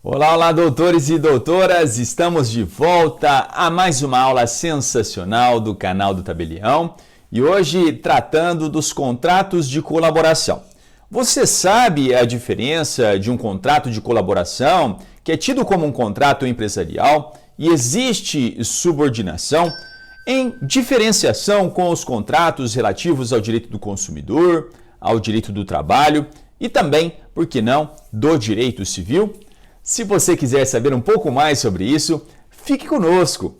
Olá, olá, doutores e doutoras! Estamos de volta a mais uma aula sensacional do canal do Tabelião e hoje tratando dos contratos de colaboração. Você sabe a diferença de um contrato de colaboração, que é tido como um contrato empresarial, e existe subordinação, em diferenciação com os contratos relativos ao direito do consumidor, ao direito do trabalho e também, por que não, do direito civil? Se você quiser saber um pouco mais sobre isso, fique conosco!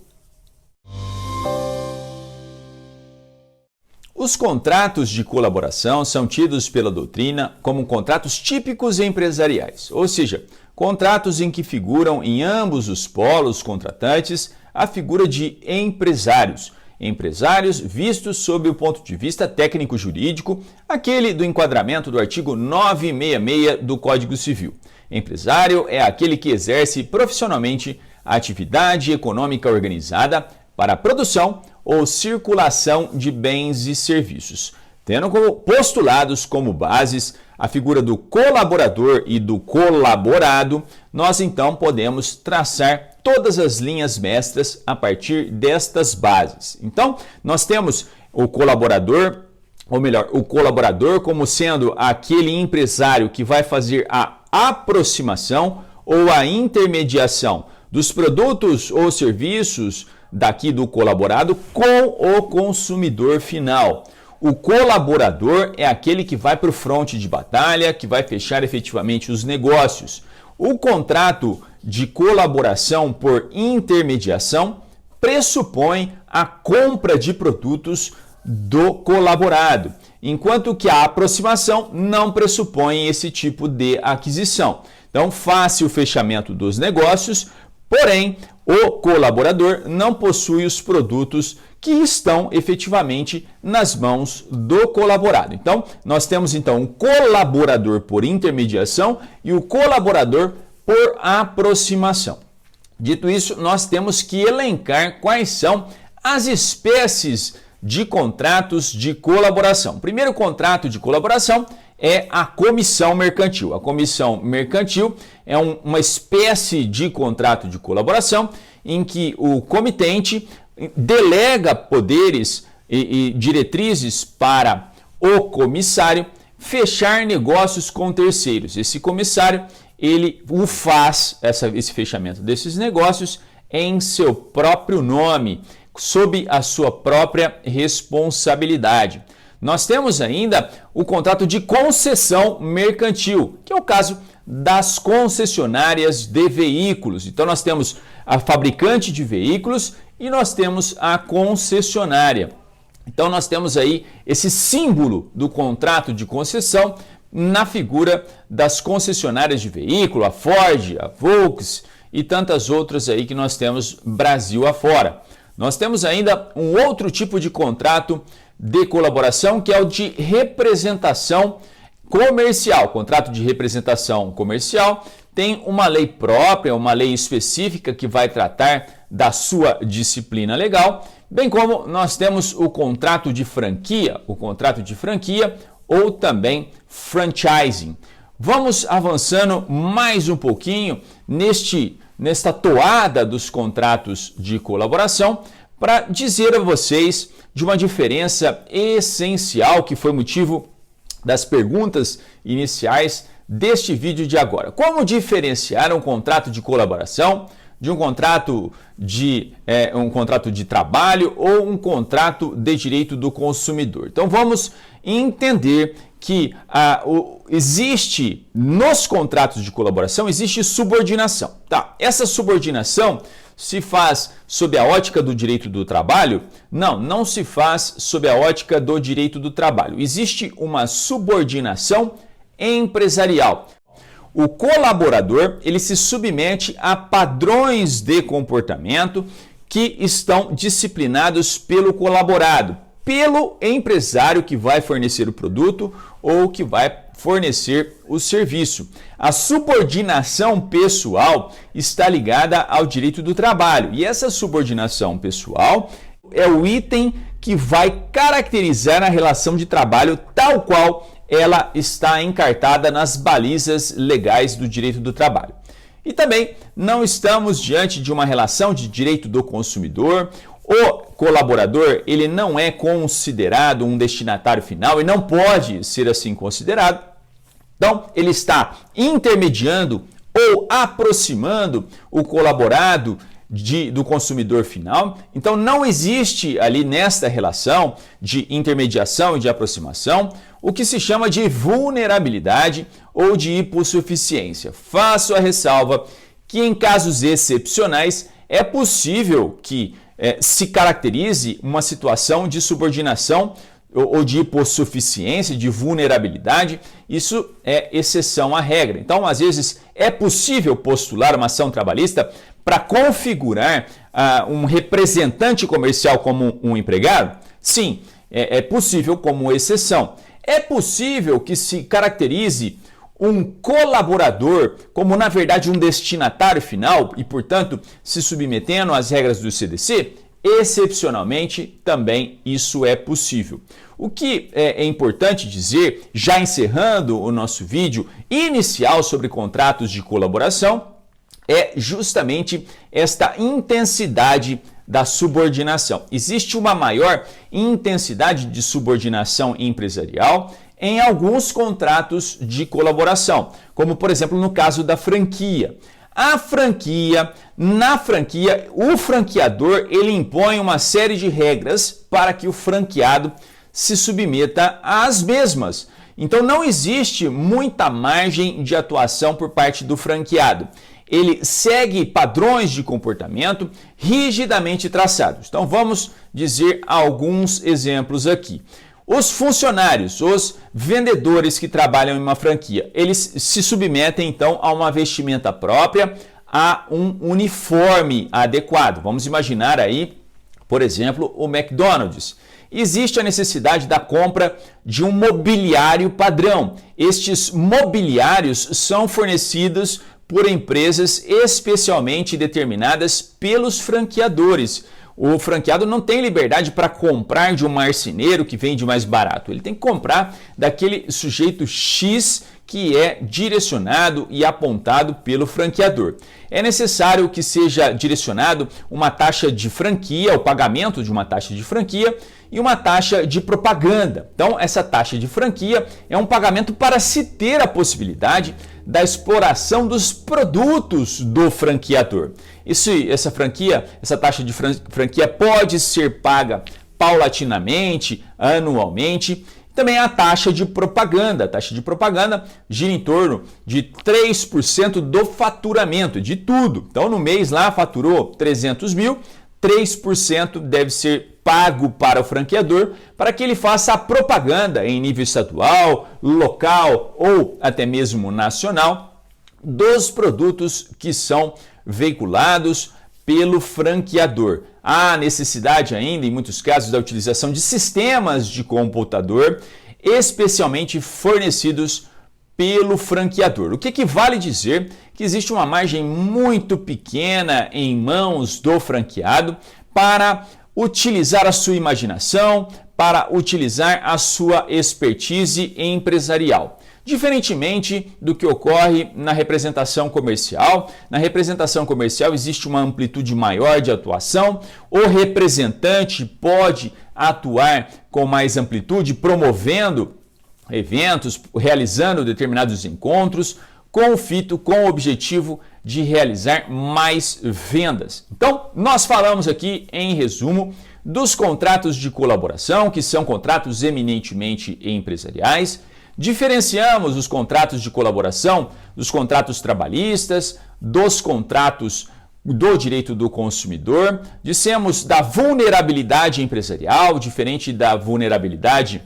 Os contratos de colaboração são tidos pela doutrina como contratos típicos empresariais, ou seja, contratos em que figuram em ambos os polos contratantes a figura de empresários. Empresários vistos sob o ponto de vista técnico-jurídico, aquele do enquadramento do artigo 966 do Código Civil. Empresário é aquele que exerce profissionalmente a atividade econômica organizada para a produção ou circulação de bens e serviços, tendo como postulados como bases a figura do colaborador e do colaborado. Nós então podemos traçar todas as linhas mestras a partir destas bases. Então, nós temos o colaborador, ou melhor, o colaborador como sendo aquele empresário que vai fazer a aproximação ou a intermediação dos produtos ou serviços daqui do colaborado com o consumidor final. O colaborador é aquele que vai para o fronte de batalha, que vai fechar efetivamente os negócios. O contrato de colaboração por intermediação pressupõe a compra de produtos do colaborado, enquanto que a aproximação não pressupõe esse tipo de aquisição. Então, faz-se o fechamento dos negócios, porém, o colaborador não possui os produtos que estão efetivamente nas mãos do colaborado. Então, nós temos então o colaborador por intermediação e o colaborador por aproximação. Dito isso, nós temos que elencar quais são as espécies de contratos de colaboração. O primeiro contrato de colaboração é a comissão mercantil. A comissão mercantil é uma espécie de contrato de colaboração em que o comitente delega poderes e diretrizes para o comissário fechar negócios com terceiros. Esse comissário, ele o faz, esse fechamento desses negócios em seu próprio nome, sob a sua própria responsabilidade. Nós temos ainda o contrato de concessão mercantil, que é o caso das concessionárias de veículos. Então nós temos a fabricante de veículos e nós temos a concessionária. Então nós temos aí esse símbolo do contrato de concessão na figura das concessionárias de veículo, a Ford, a Volks e tantas outras aí que nós temos Brasil afora. Nós temos ainda um outro tipo de contrato de colaboração, que é o de representação comercial. O contrato de representação comercial tem uma lei própria, uma lei específica que vai tratar da sua disciplina legal, bem como nós temos o contrato de franquia ou também franchising. Vamos avançando mais um pouquinho nesta toada dos contratos de colaboração para dizer a vocês de uma diferença essencial que foi motivo das perguntas iniciais deste vídeo de agora. Como diferenciar um contrato de colaboração de um contrato de trabalho ou um contrato de direito do consumidor? Então vamos entender que existe nos contratos de colaboração, existe subordinação. Tá? Essa subordinação se faz sob a ótica do direito do trabalho? Não se faz sob a ótica do direito do trabalho. Existe uma subordinação empresarial. O colaborador, ele se submete a padrões de comportamento que estão disciplinados pelo colaborado, pelo empresário que vai fornecer o produto ou que vai fornecer o serviço. A subordinação pessoal está ligada ao direito do trabalho e essa subordinação pessoal é o item que vai caracterizar a relação de trabalho tal qual ela está encartada nas balizas legais do direito do trabalho. E também não estamos diante de uma relação de direito do consumidor. O colaborador, ele não é considerado um destinatário final e não pode ser assim considerado. Então, ele está intermediando ou aproximando o colaborado do consumidor final. Então, não existe ali nesta relação de intermediação e de aproximação o que se chama de vulnerabilidade ou de hipossuficiência. Faço a ressalva que em casos excepcionais é possível que se caracterize uma situação de subordinação ou de hipossuficiência, de vulnerabilidade. Isso é exceção à regra. Então, às vezes, é possível postular uma ação trabalhista para configurar um representante comercial como um empregado? Sim, é possível como exceção. É possível que se caracterize um colaborador como, na verdade, um destinatário final e, portanto, se submetendo às regras do CDC? Excepcionalmente, também isso é possível. O que é importante dizer, já encerrando o nosso vídeo inicial sobre contratos de colaboração, é justamente esta intensidade da subordinação. Existe uma maior intensidade de subordinação empresarial em alguns contratos de colaboração, como por exemplo no caso da franquia. Na franquia, o franqueador ele impõe uma série de regras para que o franqueado se submeta às mesmas. Então não existe muita margem de atuação por parte do franqueado. Ele segue padrões de comportamento rigidamente traçados. Então vamos dizer alguns exemplos aqui. Os funcionários, os vendedores que trabalham em uma franquia, eles se submetem então a uma vestimenta própria, a um uniforme adequado. Vamos imaginar aí, por exemplo, o McDonald's. Existe a necessidade da compra de um mobiliário padrão. Estes mobiliários são fornecidos por empresas especialmente determinadas pelos franqueadores. O franqueado não tem liberdade para comprar de um marceneiro que vende mais barato. Ele tem que comprar daquele sujeito X que é direcionado e apontado pelo franqueador. É necessário que seja direcionado uma taxa de franquia, o pagamento de uma taxa de franquia e uma taxa de propaganda. Então, essa taxa de franquia é um pagamento para se ter a possibilidade da exploração dos produtos do franqueador. Essa taxa de franquia pode ser paga paulatinamente, anualmente. Também a taxa de propaganda. A taxa de propaganda gira em torno de 3% do faturamento, de tudo. Então, no mês lá faturou 300 mil, 3% deve ser pago para o franqueador para que ele faça a propaganda em nível estadual, local ou até mesmo nacional dos produtos que são veiculados pelo franqueador. Há necessidade ainda, em muitos casos, da utilização de sistemas de computador especialmente fornecidos pelo franqueador. O que vale dizer que existe uma margem muito pequena em mãos do franqueado para utilizar a sua imaginação, para utilizar a sua expertise empresarial. Diferentemente do que ocorre na representação comercial. Na representação comercial existe uma amplitude maior de atuação. O representante pode atuar com mais amplitude, promovendo eventos, realizando determinados encontros, com o objetivo de realizar mais vendas. Então, nós falamos aqui, em resumo, dos contratos de colaboração, que são contratos eminentemente empresariais. Diferenciamos os contratos de colaboração dos contratos trabalhistas, dos contratos do direito do consumidor. Dissemos da vulnerabilidade empresarial, diferente da vulnerabilidade,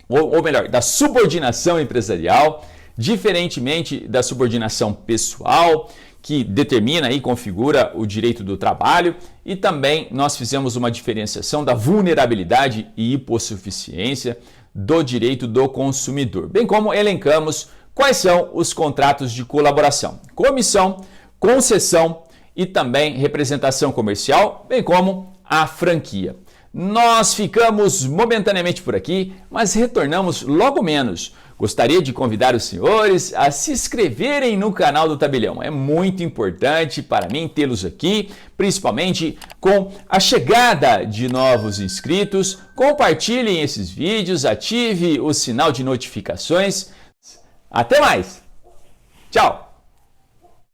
ou melhor, da subordinação empresarial, diferentemente da subordinação pessoal, que determina e configura o direito do trabalho, e também nós fizemos uma diferenciação da vulnerabilidade e hipossuficiência do direito do consumidor, bem como elencamos quais são os contratos de colaboração: comissão, concessão e também representação comercial, bem como a franquia. Nós ficamos momentaneamente por aqui, mas retornamos logo menos Gostaria de convidar os senhores a se inscreverem no canal do Tabelião. É muito importante para mim tê-los aqui, principalmente com a chegada de novos inscritos. Compartilhem esses vídeos, ative o sinal de notificações. Até mais! Tchau!